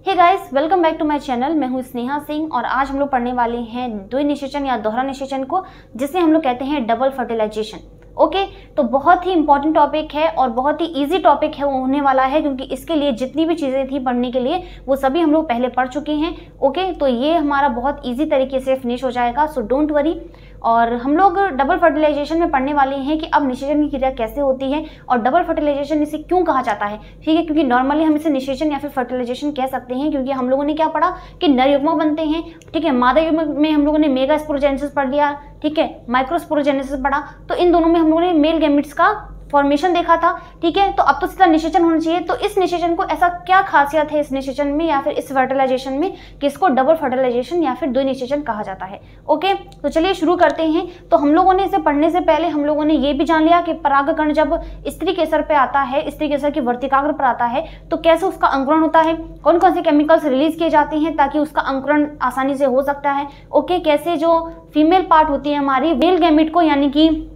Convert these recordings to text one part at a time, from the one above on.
Hey guys, welcome back to my channel. मैं हूं स्नेहा सिंह और आज हम लोग पढ़ने वाले हैं द्विनिषेचन या दोहरा निषेचन को, जिसे हम लोग कहते हैं डबल फर्टिलाइजेशन। ओके, तो बहुत ही इंपॉर्टेंट टॉपिक है और बहुत ही इजी टॉपिक है वो होने वाला है, क्योंकि इसके लिए जितनी भी चीज़ें थी पढ़ने के लिए वो सभी हम लोग पहले पढ़ चुके हैं। ओके, तो ये हमारा बहुत इजी तरीके से फिनिश हो जाएगा, सो डोंट वरी। और हम लोग डबल फर्टिलाइजेशन में पढ़ने वाले हैं कि अब निषेचन की क्रिया कैसे होती है और डबल फर्टिलाइजेशन इसे क्यों कहा जाता है। ठीक है, क्योंकि नॉर्मली हम इसे निषेचन या फिर फर्टिलाइजेशन कह सकते हैं, क्योंकि हम लोगों ने क्या पढ़ा कि नर युग्मक बनते हैं। ठीक है, मादा युग्मक में हम लोगों ने मेगा स्पोरोजेनेसिस पढ़ लिया, ठीक है, माइक्रोस्पोरोजेनेसिस पढ़ा, तो इन दोनों में हम लोगों ने मेल गैमेट्स का फॉर्मेशन देखा था। ठीक है, तो अब तो सीधा निषेचन होना चाहिए। तो इस निषेचन को ऐसा क्या खासियत है इस निषेचन में या फिर इस फर्टिलाइजेशन में कि इसको डबल फर्टिलाइजेशन या फिर द्विनिषेचन कहा जाता है। ओके, तो चलिए शुरू करते हैं। तो हम लोगों ने इसे पढ़ने से पहले हम लोगों ने ये भी जान लिया कि परागकण जब स्त्री केसर पे आता है, स्त्री केसर की वर्तिकाग्र पर आता है, तो कैसे उसका अंकुरण होता है, कौन कौन से केमिकल्स रिलीज किए जाते हैं ताकि उसका अंकुरण आसानी से हो सकता है। ओके, कैसे जो फीमेल पार्ट होती है हमारी मेल गैमेट को, यानी कि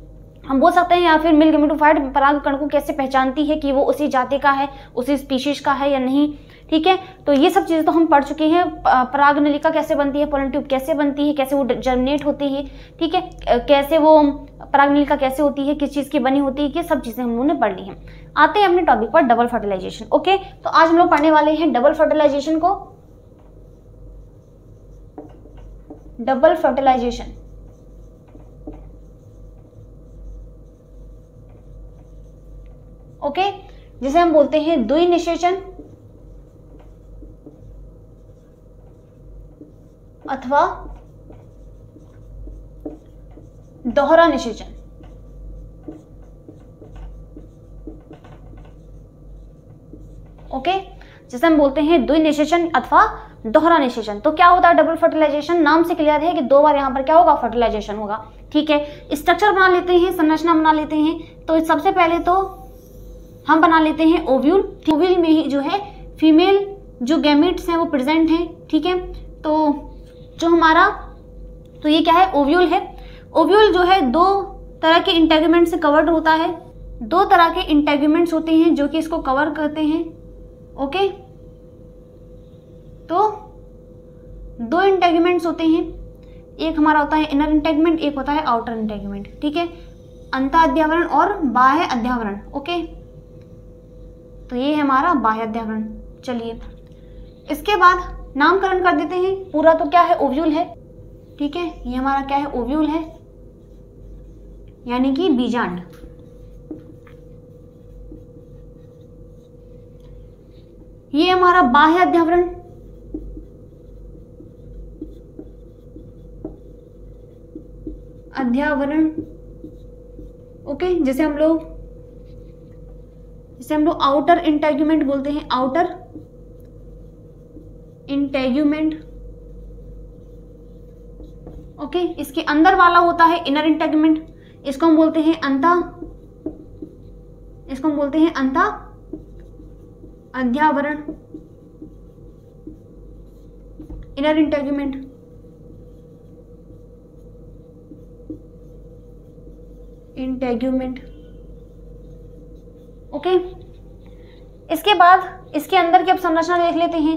हम बोल सकते हैं, या फिर मेल गैमेटोफाइट परागकण को कैसे पहचानती है कि वो उसी जाति का है, उसी स्पीशीज का है या नहीं। ठीक है, तो ये सब चीज़ें तो हम पढ़ चुके हैं। परागनलिका कैसे बनती है, पोलन ट्यूब कैसे बनती है, कैसे वो जर्मिनेट होती है, ठीक है, कैसे वो परागनलिका कैसे होती है, किस चीज़ की बनी होती है, ये सब चीज़ें हम लोगों ने पढ़ ली हैं। आते हैं अपने टॉपिक पर, डबल फर्टिलाइजेशन। ओके, तो आज हम लोग पढ़ने वाले हैं डबल फर्टिलाइजेशन को। डबल फर्टिलाइजेशन ओके, जिसे हम बोलते हैं द्विनिषेचन अथवा दोहरा निषेचन। ओके, जिसे हम बोलते हैं द्विनिषेचन अथवा दोहरा निषेचन। तो क्या होता है डबल फर्टिलाइजेशन? नाम से क्लियर है कि दो बार यहां पर क्या होगा, फर्टिलाइजेशन होगा। ठीक है, स्ट्रक्चर बना लेते हैं, संरचना बना लेते हैं। तो सबसे पहले तो हम बना लेते हैं ओव्यूल। ओव्यूल में ही जो है फीमेल जो गैमेट्स हैं वो प्रेजेंट हैं। ठीक है, तो जो हमारा, तो ये क्या है, ओव्यूल है। ओव्यूल जो है दो तरह के इंटेगुमेंट से कवर्ड होता है। दो तरह के इंटेगुमेंट्स होते हैं जो कि इसको कवर करते हैं। ओके, तो दो इंटेगुमेंट्स होते हैं, एक हमारा होता है इनर इंटेगुमेंट, एक होता है आउटर इंटेगुमेंट। ठीक है, अंतः अध्यावरण और बाह्य अध्यावरण। ओके, तो ये है हमारा बाह्य अध्यावरण। चलिए, इसके बाद नामकरण कर देते हैं। पूरा तो क्या है, ओव्यूल है। ठीक है, ये हमारा क्या है, ओव्यूल है, यानी कि बीजांड। ये हमारा बाह्य अध्यावरण, अध्यावरण। ओके, जिसे हम लोग आउटर इंटेगुमेंट बोलते हैं, आउटर इंटेगुमेंट। ओके, इसके अंदर वाला होता है इनर इंटेगुमेंट, इसको हम बोलते हैं अंतः अध्यावरण, इनर इंटेगुमेंट। ओके, इसके बाद इसके अंदर की अब संरचना देख लेते हैं।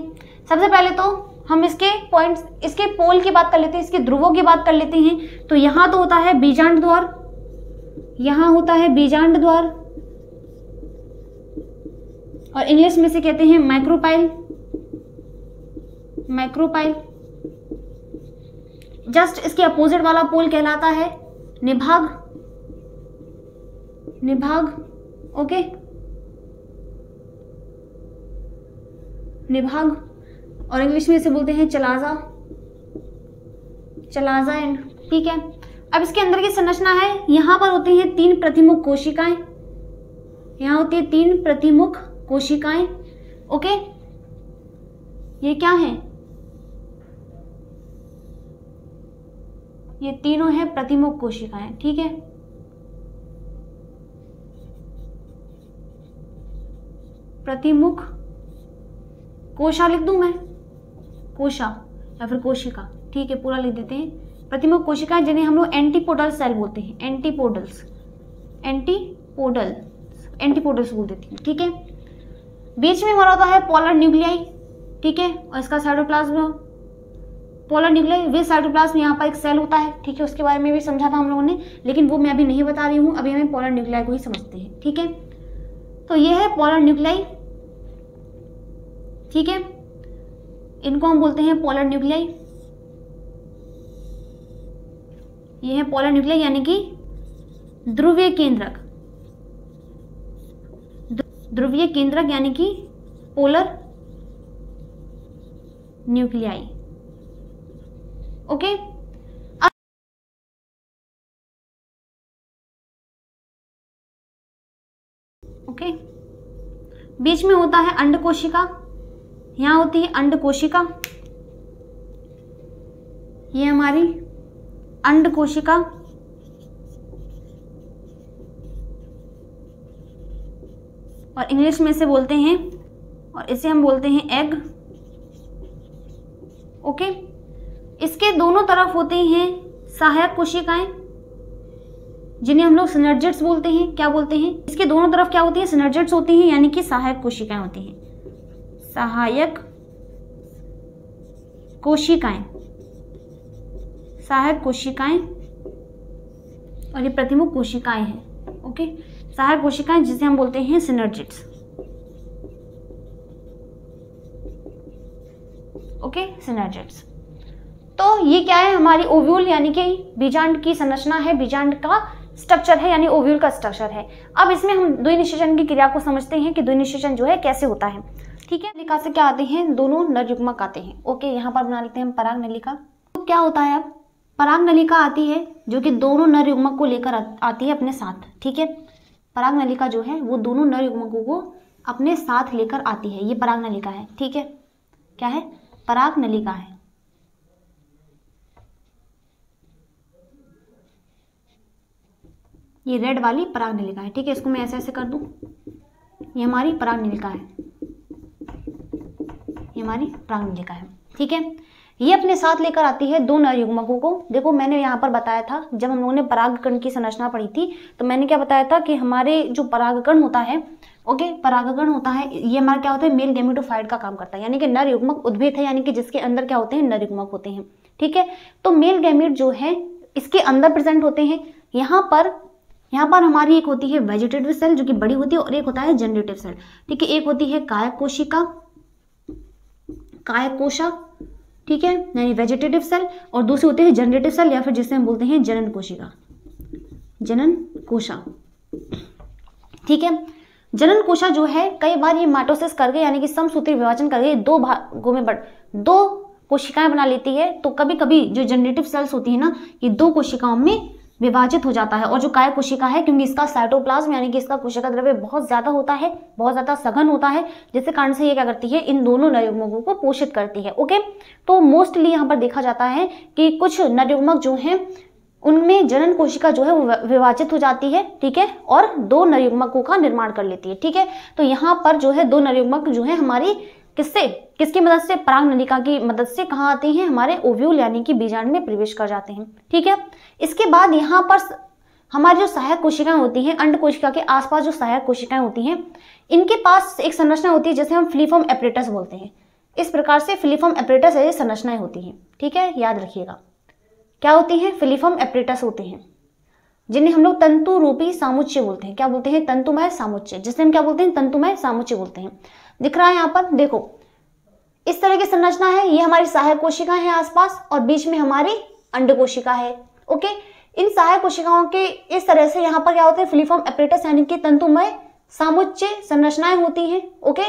सबसे पहले तो हम इसके पॉइंट्स, इसके पोल की बात कर लेते हैं, इसके ध्रुवों की बात कर लेते हैं। तो यहां तो होता है बीजांड द्वार, यहां होता है बीजांड द्वार, और इंग्लिश में से कहते हैं माइक्रोपाइल। जस्ट इसके अपोजिट वाला पोल कहलाता है निभाग। ओके, निभाग, और इंग्लिश में इसे बोलते हैं चलाजा एंड। ठीक है, अब इसके अंदर की संरचना है, यहां पर होती हैं तीन प्रतिमुख कोशिकाएं, यहां होती है तीन प्रतिमुख कोशिकाएं। ओके, ये क्या है, ये तीनों है प्रतिमुख कोशिकाएं। ठीक है, प्रतिमुख कोशा लिख दूं मैं, कोशा या फिर कोशिका। ठीक है, पूरा लिख देते हैं। प्रतिमुख कोशिकाएं जिन्हें हम लोग एंटीपोडल सेल बोलते हैं, एंटीपोडल्स बोल देती हैं। ठीक है, बीच में हमारा होता है पोलर न्यूक्लियाई, ठीक है, और इसका cytoplasm polar nuclei with cytoplasm, यहाँ पर एक सेल होता है, ठीक है, उसके बारे में भी समझा था हम लोगों ने, लेकिन वो मैं अभी नहीं बता रही हूँ, अभी हमें पोलर न्यूक्लियाई को ही समझते हैं, ठीक है। तो ये है पोलर न्यूक्लियाई, ठीक है, इनको हम बोलते हैं पोलर न्यूक्लियाई। ये है पोलर न्यूक्लियाई यानी कि ध्रुवीय केंद्रक, ध्रुवीय केंद्रक यानी कि पोलर न्यूक्लियाई, ओके। ओके, बीच में होता है अंड कोशिका, यहां होती है अंड कोशिका, ये हमारी अंड कोशिका, और इंग्लिश में इसे बोलते हैं, और इसे हम बोलते हैं एग, ओके। इसके दोनों तरफ होते हैं सहायक कोशिकाएं, जिन्हें हम लोग सिनर्जिड्स बोलते हैं। क्या बोलते हैं? इसके दोनों तरफ क्या होती है? सिनर्जिड्स होती हैं, यानी कि सहायक कोशिकाएं होती हैं, सहायक कोशिकाएं, सहायक कोशिकाएं, और ये प्रतिमुख कोशिकाएं हैं, ओके। सहायक कोशिकाएं जिसे हम बोलते हैं सिनर्जिड्स, ओके, सिनर्जिड्स। तो ये क्या है? हमारी ओव्यूल यानी कि बीजांड की संरचना है, बीजांड का स्ट्रक्चर है, यानी ओव्यूल का स्ट्रक्चर है। अब इसमें हम द्विनिषेचन की क्रिया को समझते हैं कि द्विनिषेचन जो है कैसे होता है, ठीक है। नलिका से क्या आते हैं? दोनों नर युग्मक आते हैं, ओके। यहाँ पर बना लेते हैं हम पराग नलिका। तो क्या होता है? अब पराग नलिका आती है जो कि दोनों नर युग्मक को लेकर आती है अपने साथ, ठीक है। पराग नलिका जो है वो दोनों नर युग्मकों को अपने साथ लेकर आती है, ये पराग नलिका है, ठीक है। क्या है? पराग नलिका है। ये रेड वाली पराग नलिका है, ठीक है। इसको मैं ऐसे ऐसे कर दूं, ये हमारी पराग नलिका है, ये हमारी पराग नलिका है, ठीक है। ये अपने साथ लेकर आती है दो नर युग्मकों को। देखो मैंने यहाँ पर बताया था, जब हम लोगों ने परागकण की संरचना पढ़ी थी, तो मैंने क्या बताया था कि हमारे जो परागकण होता है, ओके, परागकण होता है, ये हमारा क्या होता है? मेल गैमेटोफाइट का काम करता है, यानी कि नर युग्मक उद्भिद है, यानी कि जिसके अंदर क्या होते हैं? नर युग्मक होते हैं, ठीक है। तो मेल गैमेट जो है इसके अंदर प्रेजेंट होते हैं। यहाँ पर हमारी एक होती है वेजिटेटिव सेल जो कि बड़ी होती है, और एक होता है जनरेटिव सेल, ठीक है। एक होती है कायक कोशिका, कायक कोशा, ठीक है, यानी वेजिटेटिव सेल, और दूसरी होती है जनरेटिव सेल, या फिर जिसे हम बोलते हैं जनन कोशिका, जनन कोशा, ठीक है। जनन कोशा जो है कई बार ये माइटोसिस करके, यानी कि समसूत्री विभाजन करके दो भागों में दो कोशिकाएं बना लेती है। तो कभी कभी जो जनरेटिव सेल्स होती है ना, ये दो कोशिकाओं में विभाजित हो जाता है। और जो कायक कोशिका है, क्योंकि इसका साइटोप्लाज्म यानी कि इसका कोशिका द्रव्य बहुत ज्यादा होता है, बहुत ज्यादा सघन होता है, जिसके कारण से ये क्या करती है? इन दोनों नर युग्मकों को पोषित करती है, ओके। तो मोस्टली यहाँ पर देखा जाता है कि कुछ नर युग्मक जो हैं उनमें जनन कोशिका जो है वो विभाजित हो जाती है, ठीक है, और दो नर युग्मकों का निर्माण कर लेती है, ठीक है। तो यहाँ पर जो है दो नर युग्मक जो है हमारी किसकी मदद से? पराग नलिका की मदद से कहाँ आते हैं? हमारे ओव्यूल यानी कि बीजांड में प्रवेश कर जाते हैं, ठीक है। इसके बाद यहाँ पर हमारी जो सहायक कोशिकाएं होती हैं, अंड कोशिका के आसपास जो सहायक कोशिकाएं होती हैं, इनके पास एक संरचना होती है जिसे हम फिलीफॉर्म एपरेटस बोलते हैं। इस प्रकार से फिलीफॉर्म एपरेटस ऐसी संरचनाएं होती हैं, ठीक है, याद रखिएगा। क्या होती है? फिलीफॉर्म एपरेटस होते हैं, जिन्हें हम लोग तंतु रूपी सामुच्चय बोलते हैं। क्या बोलते हैं? तंतुमय सामुच्चय, जिसे हम क्या बोलते हैं? तंतुमय सामुच्चय बोलते हैं। दिख रहा है यहाँ पर, देखो इस तरह की संरचना है। ये हमारी सहायक कोशिकाएं हैं आसपास, और बीच में हमारी अंड कोशिका है, ओके। इन सहायक कोशिकाओं के इस तरह से यहाँ पर क्या होते हैं? फिलीफॉर्म एपरेटस यानी कि तंतुमय सामुच्चय संरचनाएं होती हैं, ओके।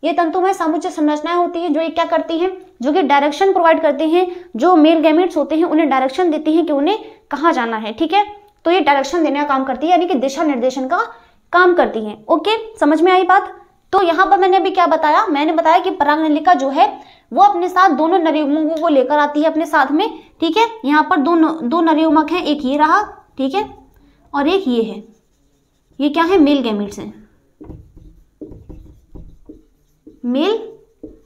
ये तंतुमय सामुच्चय संरचनाएं होती हैं जो ये क्या करती हैं? जो कि डायरेक्शन प्रोवाइड करते हैं, जो मेल गैमेट्स होते हैं उन्हें डायरेक्शन देती हैं कि उन्हें कहाँ जाना है, ठीक है। तो ये डायरेक्शन देने का काम करती है, यानी कि दिशा निर्देशन का काम करती है, ओके। समझ में आई बात? तो यहाँ पर मैंने अभी क्या बताया? मैंने बताया कि पराग नलिका जो है वो अपने साथ दोनों नर युग्मकों को लेकर आती है अपने साथ में, ठीक है। यहाँ पर दो नर युग्मक हैं, एक ये रहा, ठीक है, और एक ये है। ये क्या है? मेल गैमेट्स हैं, मेल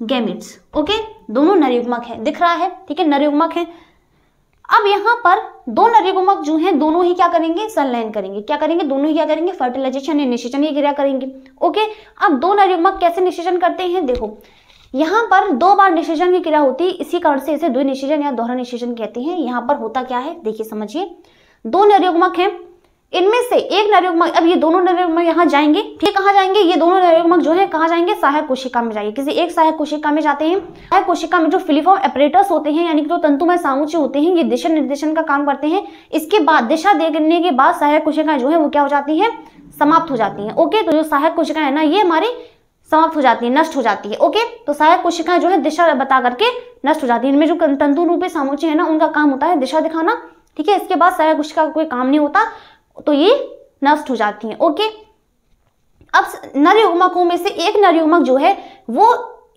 गैमेट्स, ओके। दोनों नर युग्मक है, दिख रहा है, ठीक है, नर युग्मक है। अब यहाँ पर दो नर युग्मक जो हैं दोनों ही क्या करेंगे? संलयन करेंगे। क्या करेंगे? दोनों ही क्या करेंगे? फर्टिलाइजेशन या निषेचन की क्रिया करेंगे, ओके। अब दो नर युग्मक कैसे निषेचन करते हैं? देखो यहाँ पर 2 बार निषेचन की क्रिया होती है, इसी कारण से इसे द्विनिषेचन या दोहरा निषेचन कहते हैं। यहाँ पर होता क्या है देखिए समझिए, 2 नरयुग्मक हैं, इनमें से एक नरयुग्मक, अब ये दोनों नरयुग्मक यहाँ जाएंगे, ठीक कहाँ जाएंगे, ये दोनों नरयुग्मक जो है कहाँ जाएंगे, सहायक कोशिका में जाएंगे, किसी एक सहायक कोशिका में जाते हैं। सहायक कोशिका में जो फिलीफॉर्म एपरेटस होते हैं यानी कि जो तंतुमय सामुच्य होते हैं, ये दिशा निर्देशन का काम करते हैं। इसके बाद दिशा देने के बाद सहायक कोशिकाएं जो है वो क्या हो जाती है, समाप्त हो जाती है। ओके, तो जो सहायक कोशिकाएं है ना ये हमारी समाप्त हो जाती है, नष्ट हो जाती है। ओके, तो सहायक कोशिकाएं जो है दिशा बता करके नष्ट हो जाती है। इनमें जो तंतु रूपी सामुच्य है ना उनका काम होता है दिशा दिखाना, ठीक है। इसके बाद सहायक कोशिका का कोई काम नहीं होता तो ये नष्ट हो जाती हैं। ओके, अब नरयुग्मकों में से एक नरयुग्मक जो है वो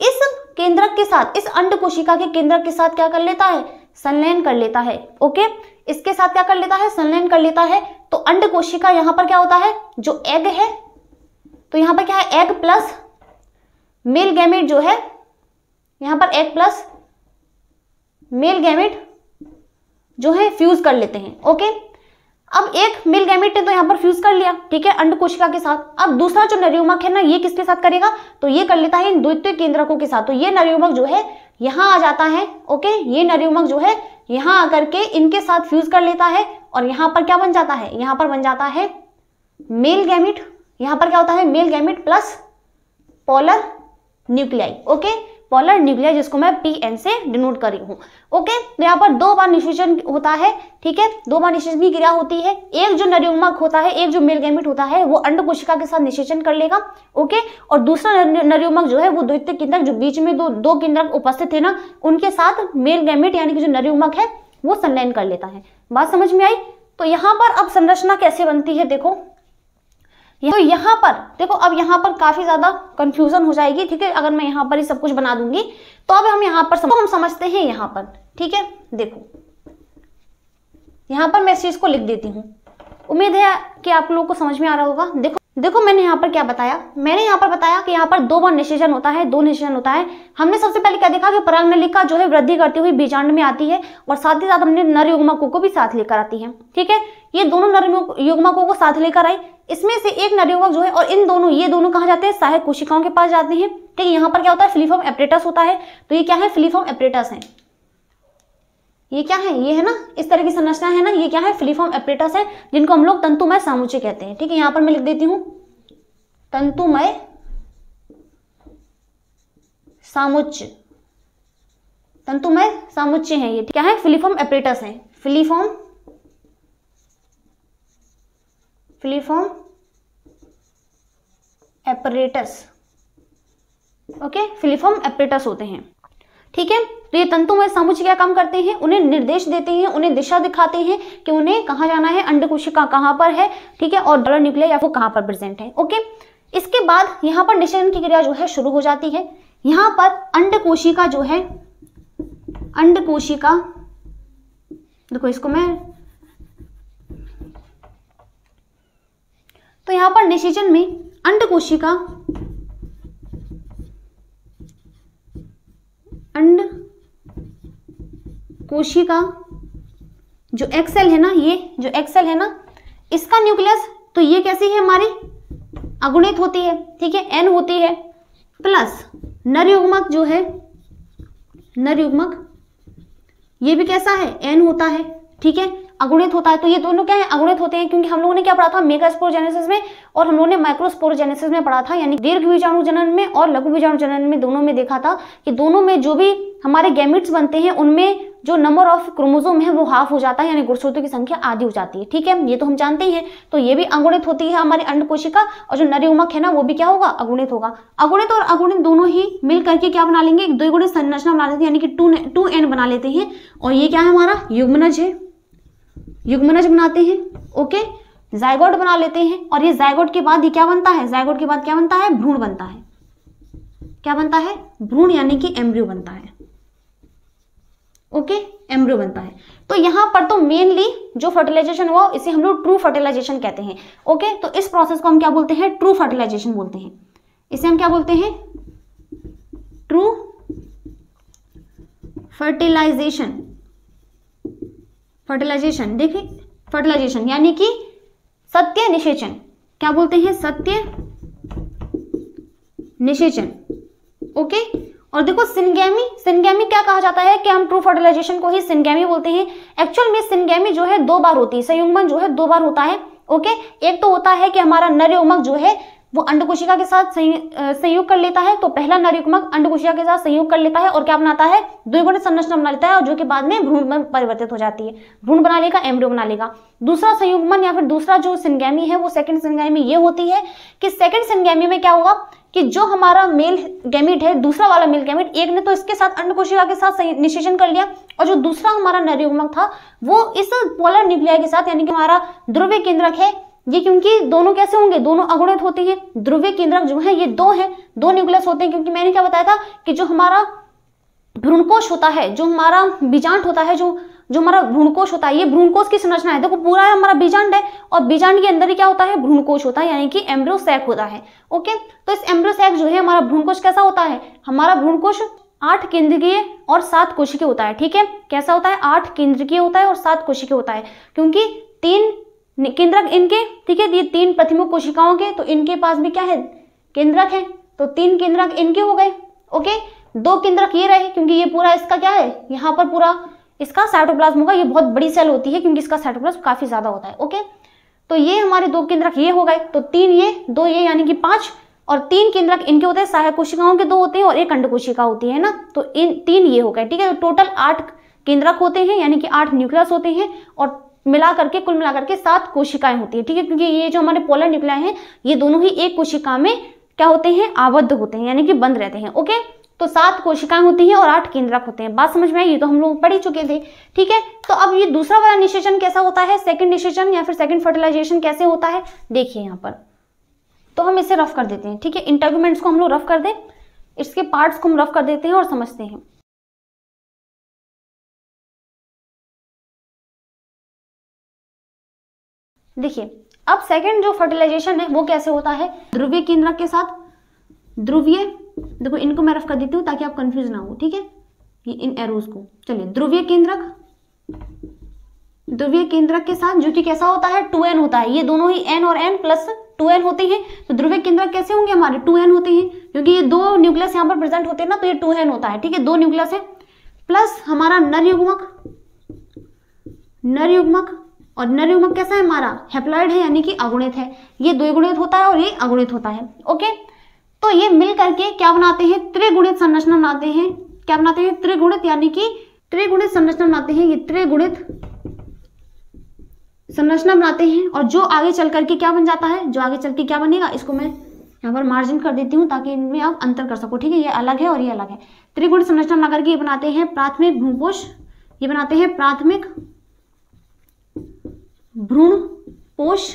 इस केंद्रक के साथ, इस अंड कोशिका के केंद्रक के साथ क्या कर लेता है, संलयन कर लेता है। ओके, इसके साथ क्या कर लेता है, संलयन कर लेता है। तो अंड कोशिका यहां पर क्या होता है, जो एग है, तो यहां पर क्या है, एग प्लस मेल गैमेट जो है, यहां पर एग प्लस मेल गैमेट जो है फ्यूज कर लेते हैं। ओके, अब एक मेल गैमेट ने तो यहाँ पर फ्यूज कर लिया, ठीक है, अंड कोशिका के साथ। अब दूसरा जो नरयुग्मक है ना ये किसके साथ करेगा, तो ये कर लेता है इन द्वितीय केंद्रकों के साथ। तो ये नरयुग्मक जो है यहाँ आ जाता है। ओके, ये नरयुग्मक जो है यहाँ आकर के इनके साथ फ्यूज कर लेता है और यहाँ पर क्या बन जाता है, यहाँ पर बन जाता है मेल गैमेट। यहाँ पर क्या होता है, male gamete plus polar nuclei. Okay, polar nuclei जिसको मैं PN से डिनोट कर रही हूँ। ओके, तो यहाँ पर 2 बार निषेचन होता है, ठीक है, 2 बार निषेचन की क्रिया होती है। एक जो नरयुग्मक होता है, एक जो मेल गैमेट होता है वो अंड कोशिका के साथ निषेचन कर लेगा। ओके, और दूसरा नरयुग्मक जो है वो द्वितीय केंद्रक, जो बीच में दो केंद्रक उपस्थित है ना उनके साथ मेल गैमेट यानी कि जो नरयुग्मक है वो संलयन कर लेता है। बात समझ में आई। तो यहाँ पर अब संरचना कैसे बनती है देखो, तो यहाँ पर देखो, अब यहाँ पर काफी ज्यादा कंफ्यूजन हो जाएगी, ठीक है, अगर मैं यहाँ पर ही सब कुछ बना दूंगी। तो अब हम यहाँ पर हम समझते हैं यहाँ पर, ठीक है। देखो यहाँ पर मैं इस चीज को लिख देती हूँ, उम्मीद है कि आप लोगों को समझ में आ रहा होगा। देखो मैंने यहाँ पर क्या बताया, मैंने यहाँ पर बताया कि यहाँ पर 2 बार निषेचन होता है, 2 निषेचन होता है। हमने सबसे पहले क्या देखा कि परागनलिका जो है वृद्धि करती हुई बीजांड में आती है और साथ ही साथ हमने नरयुग्मकों को भी साथ लेकर आती है, ठीक है। ये दोनों नरयुग्मकों को साथ लेकर आई। इसमें से एक नरयुग्मक जो है, और ये दोनों कहाँ जाते हैं, सहायक कोशिकाओं के पास जाते हैं, ठीक है। यहाँ पर क्या होता है, फिलीफॉर्म एपरेटस होता है। तो ये क्या है, फिलीफॉर्म एपरेटस है। ये क्या है, ये है ना इस तरह की संरचना है ना, ये क्या है, फिलीफॉर्म एपरेटस है, जिनको हम लोग तंतुमय सामुच्य कहते हैं, ठीक है। यहाँ पर मैं लिख देती हूँ तंतुमय सामुच्य, तंतुमय सामुच्य है ये, क्या है, फिलीफॉर्म एपरेटस है, filiform apparatus. Okay, filiform apparatus होते हैं, ठीक है। तो ये तंतुमय सामुच्य क्या काम करते हैं, उन्हें निर्देश देते हैं, उन्हें दिशा दिखाते हैं कि उन्हें कहाँ जाना है, अंड कोशिका कहाँ पर है, ठीक है, और पोलर न्यूक्लियाई या वो कहाँ पर प्रेजेंट है। ओके, इसके बाद यहाँ पर निषेचन की क्रिया जो है शुरू हो जाती है। यहाँ पर अंड कोशिका जो है, अंड कोशिका, देखो इसको मैं, तो यहाँ पर निषेचन में अंड कोशिका, अंड कोशिका जो एक्सेल है ना, ये जो एक्सेल है ना, इसका न्यूक्लियस, तो ये कैसी है हमारी, अगुणित होती है, ठीक है, N होती है, प्लस नरयुग्मक जो है, नरयुग्मक ये भी कैसा है, N होता है, ठीक है, अगुणित होता है। तो ये दोनों क्या है, अगुणित होते हैं, क्योंकि हम लोगों ने क्या पढ़ा था, मेगास्पोरोजेनेसिस में, और हम लोगों ने माइक्रोस्पोरोजेनेसिस में पढ़ा था, यानी दीर्घ बीजाणु जनन में और लघु बीजाणु जनन में, दोनों में देखा था कि दोनों में जो भी हमारे गैमेट्स बनते हैं उनमें जो नंबर ऑफ क्रोमोसोम है वो हाफ हो जाता है, यानी गुणसूत्रों की संख्या आधी हो जाती है, ठीक है, ये तो हम जानते ही हैं। तो ये भी अगुणित होती है हमारी अंड कोशिका, और जो नरयुग्मक है ना वो भी क्या होगा, अगुणित होगा। अगुणित और अगुणित दोनों ही मिल करके क्या बना लेंगे, एक द्विगुणित संरचना बना लेते हैं, यानी कि 2n बना लेते हैं। और ये क्या है हमारा, युग्मनज है, युग्मनज बनाते हैं। ओके, जायगोट बना लेते हैं, और ये जायगोट के बाद ये क्या बनता है, जायगोट के बाद क्या बनता है, भ्रूण बनता है। क्या बनता है, भ्रूण, यानी कि एम्ब्रियो बनता है। ओके, एम्ब्रियो बनता है। तो यहां पर तो मेनली जो फर्टिलाइजेशन हुआ इसे हम लोग ट्रू फर्टिलाइजेशन कहते हैं। ओके, तो इस प्रोसेस को हम क्या बोलते हैं, ट्रू फर्टिलाइजेशन बोलते हैं। इसे हम क्या बोलते हैं, ट्रू फर्टिलाइजेशन। फर्टिलाइजेशन देखिए, फर्टिलाइजेशन यानी कि सत्य निषेचन, क्या बोलते हैं, सत्य निषेचन। ओके, और देखो सिनगेमी क्या कहा जाता है कि हम ट्रू फर्टिलाइजेशन को ही सिनगेमी बोलते हैं। एक्चुअल में सिनगेमी जो है 2 बार होती है, संयुग्मन जो है 2 बार होता है। ओके, एक तो होता है कि हमारा नर युग्मक जो है वो अंडकोशिका के साथ संयोग कर लेता है, तो पहला नर युग्मक अंडकोशिका के साथ संयोग कर लेता है और क्या बनाता है, द्विगुणित संरचना बना लेता है, और जो कि बाद में भ्रूण में परिवर्तित हो जाती है, भ्रूण बना लेगा, एम्ब्रियो बना लेगा। दूसरा संयुग्मन या फिर दूसरा जो सिनगेमी है वो सेकंड सिनगेमी ये होती है कि सेकंड सिनगेमी में क्या होगा कि जो हमारा मेल गैमीट है, दूसरा वाला मेल गैमीट, एक ने तो इसके साथ अंडकोशिका के साथ निषेचन कर लिया, और जो दूसरा हमारा नर युग्मक था वो इस पोलर न्यूक्लियाई के साथ, यानी कि हमारा ध्रुवीय केंद्रक है ये, क्योंकि दोनों कैसे होंगे, दोनों अगुणित होते हैं। ध्रुवीय केंद्रक जो है ये 2 हैं, 2 न्यूक्लियस होते हैं, क्योंकि मैंने क्या बताया था कि जो हमारा भ्रूणकोश होता है, जो हमारा बीजांड होता है, जो हमारा भ्रूणकोश होता है, ये भ्रूणकोश की संरचना है। देखो पूरा हमारा बीजांड है और बीजांड के अंदर ही क्या होता है, भ्रूणकोश होता है, यानी कि एम्ब्रियो सैक होता है। ओके, तो इस एम्ब्रियो सैक जो है हमारा भ्रूणकोश कैसा होता है, हमारा भ्रूणकोश 8 केंद्रकीय और 7 कोशिकीय होता है। ठीक है, कैसा होता है, 8 केंद्रकीय होता है और 7 कोशिकीय होता है, क्योंकि 3 केंद्रक इनके, ठीक है, ये 3 प्रतिमुख कोशिकाओं के, तो इनके पास भी क्या है, केंद्रक है, तो 3 केंद्रक इनके हो गए। ओके, 2 केंद्रक ये रहे, क्योंकि ये पूरा इसका क्या है, यहाँ पर पूरा इसका साइटोप्लाज्म होगा, ये बहुत बड़ी सेल होती है क्योंकि इसका साइटोप्लाज्म काफी ज्यादा होता है। ओके, तो ये हमारे 2 केंद्रक ये हो गए, तो 3 ये 2 ये, यानी कि 5, और 3 केंद्रक इनके होते हैं, सहायक कोशिकाओं के 2 होते हैं और 1 अंडकोशिका होती है ना, तो इन 3 ये हो गए। ठीक है, तो टोटल 8 केंद्रक होते हैं, यानी कि 8 न्यूक्लियस होते हैं, और मिला करके कुल मिलाकर के 7 कोशिकाएं होती है। ठीक है, क्योंकि ये जो हमारे पोलर न्यूक्लियाई हैं ये दोनों ही एक कोशिका में क्या होते हैं, आबद्ध होते हैं, यानी कि बंद रहते हैं। ओके, तो 7 कोशिकाएं होती हैं और 8 केंद्रक होते हैं। बात समझ में आई, ये तो हम लोग पढ़ ही चुके थे। ठीक है, तो अब ये दूसरा वाला निषेचन कैसा होता है, सेकंड निषेचन या फिर सेकंड फर्टिलाइजेशन कैसे होता है, देखिए यहाँ पर, तो हम इसे रफ कर देते हैं। ठीक है, इंटरव्यूमेंट्स को हम लोग रफ कर दें, इसके पार्ट्स को हम रफ कर देते हैं और समझते हैं। देखिए, अब सेकंड जो फर्टिलाइजेशन है वो कैसे होता है, ध्रुवीय केंद्रक के साथ ध्रुवीय, देखो इनको मैं रफ कर देती हूँ ताकि आप कंफ्यूज ना हो। ठीक है, ये इन एरोज को, चलिए, ध्रुवीय केंद्रक के साथ जो कि कैसा होता है, 2n होता है, ये दोनों ही n और n प्लस 2n होते हैं। तो ध्रुवीय केंद्रक कैसे होंगे हमारे, 2n होते हैं, क्योंकि ये 2 न्यूक्लियस यहाँ पर प्रेजेंट होते हैं ना, तो ये 2n होता है। ठीक है, 2 न्यूक्लियस है, प्लस हमारा नर युग्मक, और नर युग्मक कैसा है हमारा, हैप्लॉइड है, यानी कि अगुणित है, ये द्विगुणित होता है और ये अगुणित होता है। ओके, तो ये मिल करके क्या बनाते हैं, त्रिगुणित संरचना बनाते हैं। क्या बनाते हैं, त्रिगुणित, यानी कि त्रिगुणित संरचना बनाते हैं, ये त्रिगुणित संरचना बनाते हैं। और जो आगे चल करके क्या बन जाता है, जो आगे चल के क्या बनेगा, इसको मैं यहाँ पर मार्जिन कर देती हूँ ताकि इनमें आप अंतर कर सको। ठीक है, ये अलग है और ये अलग है। त्रिगुणित संरचना बना करके ये बनाते हैं प्राथमिक भ्रूणकोश, ये बनाते हैं प्राथमिक भ्रूणकोश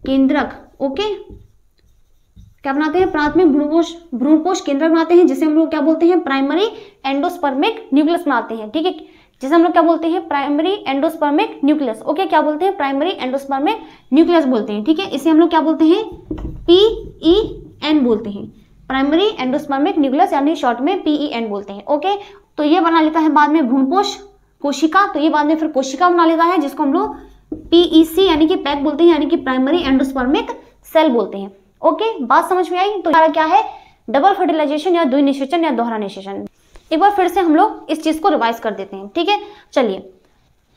केंद्रक। ओके, क्या बनाते हैं, प्राथमिक भ्रूणकोश केंद्रक बनाते हैं, जिसे हम लोग क्या बोलते हैं, प्राइमरी एंडोस्पर्मिक न्यूक्लियस बनाते हैं। ठीक है, जिसे हम लोग क्या बोलते हैं, प्राइमरी एंडोस्पर्मिक न्यूक्लियस। ओके, क्या बोलते हैं, प्राइमरी एंडोस्पर्मिक न्यूक्लियस बोलते हैं। ठीक है, इसे हम लोग क्या बोलते हैं, PEN बोलते हैं, प्राइमरी एंडोस्पर्मिक न्यूक्लियस, यानी शॉर्ट में PEN बोलते हैं। ओके, तो ये बना लेता है बाद में भ्रूणकोश कोशिका, तो ये बाद में फिर कोशिका बना लेता है, जिसको हम लोग PEC यानी कि पैक बोलते हैं, यानी कि प्राइमरी एंडोस्पर्मिक सेल बोलते हैं। ओके, बात समझ में आई। तो हमारा क्या है, डबल फर्टिलाइजेशन या द्विनिषेचन या दोहरा निषेचन। एक बार फिर से हम लोग इस चीज को रिवाइज कर देते हैं। ठीक है, चलिए,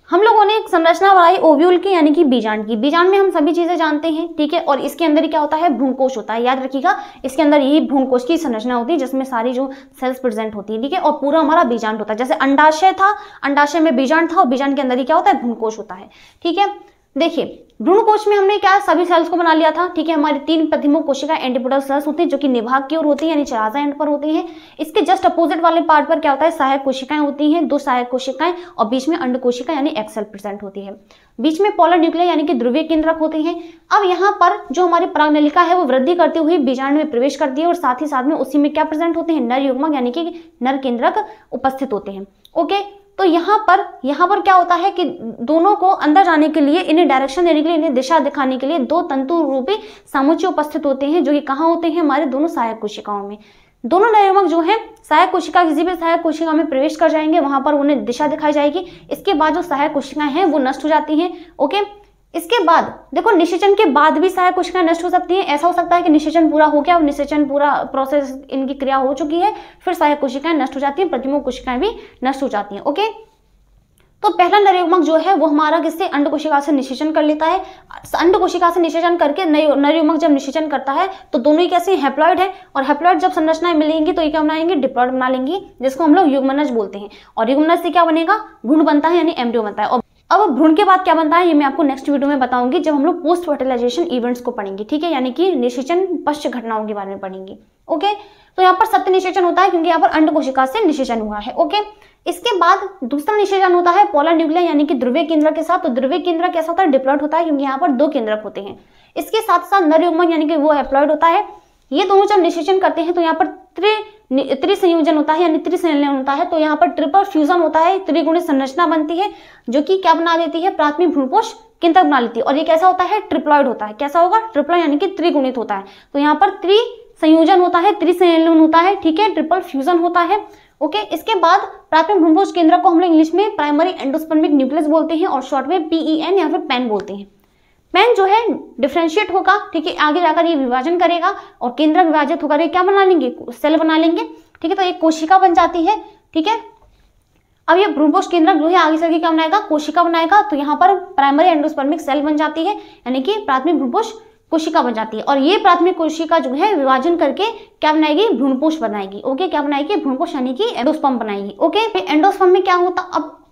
हम लोगों ने एक संरचना बनाई ओव्यूल की, यानी कि बीजांड की। बीजांड में हम सभी चीजें जानते हैं। ठीक है, और इसके अंदर ही क्या होता है, भ्रूणकोश होता है। याद रखिएगा, इसके अंदर यही भ्रूणकोश की संरचना होती है, जिसमें सारी जो सेल्स प्रेजेंट होती है। ठीक है, और पूरा हमारा बीजांड होता है। जैसे अंडाशय था, अंडाशय में बीजांड था, और बीजांड के अंदर ही क्या होता है, भ्रूणकोश होता है। ठीक है, देखिए, भ्रूणकोश में हमने क्या सभी सेल्स को बना लिया था। ठीक है, हमारी 3 प्रतिमुख कोशिका एंटीपोडल सेल्स होती है, जो कि निभाग की ओर होती है, यानी चराजा एंड पर होती है। इसके जस्ट अपोजिट वाले पार्ट पर क्या होता है, सहायक कोशिकाएं होती हैं, 2 सहायक कोशिकाएं, और बीच में अंड कोशिका यानी एक्स सेल प्रेजेंट होती है। बीच में पोलर न्यूक्लियाई यानी कि ध्रुवीय केंद्रक होते हैं। अब यहाँ पर जो हमारी परागनलिका है वो वृद्धि करते हुए बीजांड में प्रवेश करती है, और साथ ही साथ में उसी में क्या प्रेजेंट होते हैं, नर युग्मक यानी कि नर केंद्रक उपस्थित होते हैं। ओके, तो यहाँ पर क्या होता है कि दोनों को अंदर जाने के लिए, इन्हें डायरेक्शन देने के लिए, इन्हें दिशा दिखाने के लिए 2 तंतु रूपी सामुच्य उपस्थित होते हैं, जो कि कहाँ होते हैं, हमारे दोनों सहायक कोशिकाओं में। दोनों नर युग्मक जो है सहायक कोशिका, किसी भी सहायक कोशिका में प्रवेश कर जाएंगे, वहां पर उन्हें दिशा दिखाई जाएगी। इसके बाद जो सहायक कोशिकाएं हैं वो नष्ट हो जाती हैं। ओके, इसके बाद देखो निषेचन के बाद भी सहायक कोशिकाएं नष्ट हो सकती हैं। ऐसा हो सकता है कि निषेचन पूरा हो गया और निषेचन पूरा प्रोसेस इनकी क्रिया हो चुकी है, फिर सहायक कोशिकाएं नष्ट हो जाती हैं, प्रतिमुख कोशिकाएं भी नष्ट हो जाती हैं। ओके, तो पहला नरयुग्मक जो है वो हमारा किससे, अंड कोशिका से निषेचन कर लेता है। अंड कोशिका से निषेचन करके नरयुग्मक जब निषेचन करता है तो दोनों ही कैसे हैप्लॉइड है, और हैप्लॉइड जब संरचनाएं मिलेंगी तो ये क्या बनाएंगे, डिप्लॉइड बना लेंगी, जिसको हम लोग युग्मनज बोलते हैं। और युग्मनज से क्या बनेगा, भ्रूण बनता है, यानी एम्ब्रियो बनता है। और अब भ्रूण के बाद क्या बनता है ये मैं आपको नेक्स्ट वीडियो में बताऊंगी, जब हम लोग पोस्ट फर्टिलाइजेशन इवेंट्स को पढ़ेंगे, ठीक है, यानी कि निषेचन पश्चात घटनाओं के बारे में पढ़ेंगे। ओके, तो यहाँ पर सत्य निषेचन होता है क्योंकि यहाँ पर अंड कोशिका से निषेचन हुआ है। ओके, इसके बाद दूसरा निषेचन होता है पोलर न्यूक्लिया यानी कि ध्रुवीय केंद्रक के साथ। तो ध्रुवीय केंद्रक कैसा होता है, डिप्लॉइड होता है, क्योंकि यहाँ पर 2 केंद्रक होते हैं। इसके साथ साथ नरयुग्मक यानी कि वो हैप्लॉइड होता है। ये दोनों जब निषेचन करते हैं तो यहाँ पर त्रिसंयोजन होता है, यानी त्रिसंयोजन होता है। तो यहाँ पर ट्रिपल फ्यूजन होता है, त्रिगुणित संरचना बनती है, जो कि क्या बना देती है, प्राथमिक भ्रूणपोष केंद्रक बना लेती है। और ये कैसा होता है, ट्रिप्लॉइड होता है। कैसा होगा, ट्रिप्लॉइड यानी कि त्रिगुणित होता है। तो यहाँ पर त्रिसंयोजन होता है, त्रिसंयोजन होता है, ठीक है, ट्रिपल फ्यूजन होता है। ओके, इसके बाद प्राथमिक भ्रूणपोष केंद्रक को हम लोग इंग्लिश में प्राइमरी एंडोस्पर्मिक न्यूक्लियस बोलते हैं, और शॉर्ट में PEN या फिर पैन बोलते हैं। पैन जो है डिफरेंशिएट होगा, ठीक है, आगे जाकर ये विभाजन करेगा और केंद्र विभाजित होकर ये क्या बना लेंगे, सेल बना लेंगे, ठीक है। तो एक कोशिका बन जाती है, ठीक है। अब ये भ्रूणपोष केंद्रक जो है आगे चल के क्या बनाएगा, कोशिका बनाएगा। तो यहाँ पर प्राइमरी एंडोस्पर्मिक सेल बन जाती है, यानी कि प्राथमिक भ्रूणपोष कोशिका बन जाती है। और ये प्राथमिक कोशिका जो है विभाजन करके क्या बनाएगी, भ्रूणपोष बनाएगी। ओके, क्या बनाएगी, भ्रूणपोष यानी कि एंडोस्पर्म बनाएगी। ओके, एंडोस्पर्म में क्या होता,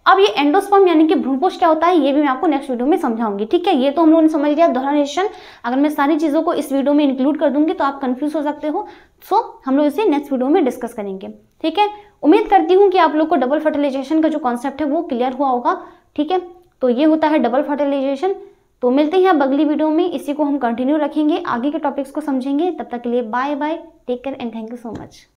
अब ये एंडोस्पर्म यानी कि भ्रूणपोष क्या होता है ये भी मैं आपको नेक्स्ट वीडियो में समझाऊंगी, ठीक है। ये तो हम लोगों ने समझ लिया दोहरा निषेचन। अगर मैं सारी चीजों को इस वीडियो में इंक्लूड कर दूंगी तो आप कंफ्यूज हो सकते हो, सो हम लोग इसे नेक्स्ट वीडियो में डिस्कस करेंगे, ठीक है। उम्मीद करती हूँ कि आप लोग को डबल फर्टिलाइजेशन का जो कॉन्सेप्ट है वो क्लियर हुआ होगा, ठीक है। तो ये होता है डबल फर्टिलाइजेशन। तो मिलते हैं अब अगली वीडियो में, इसी को हम कंटिन्यू रखेंगे, आगे के टॉपिक्स को समझेंगे। तब तक के लिए bye bye, take care and thank you so much.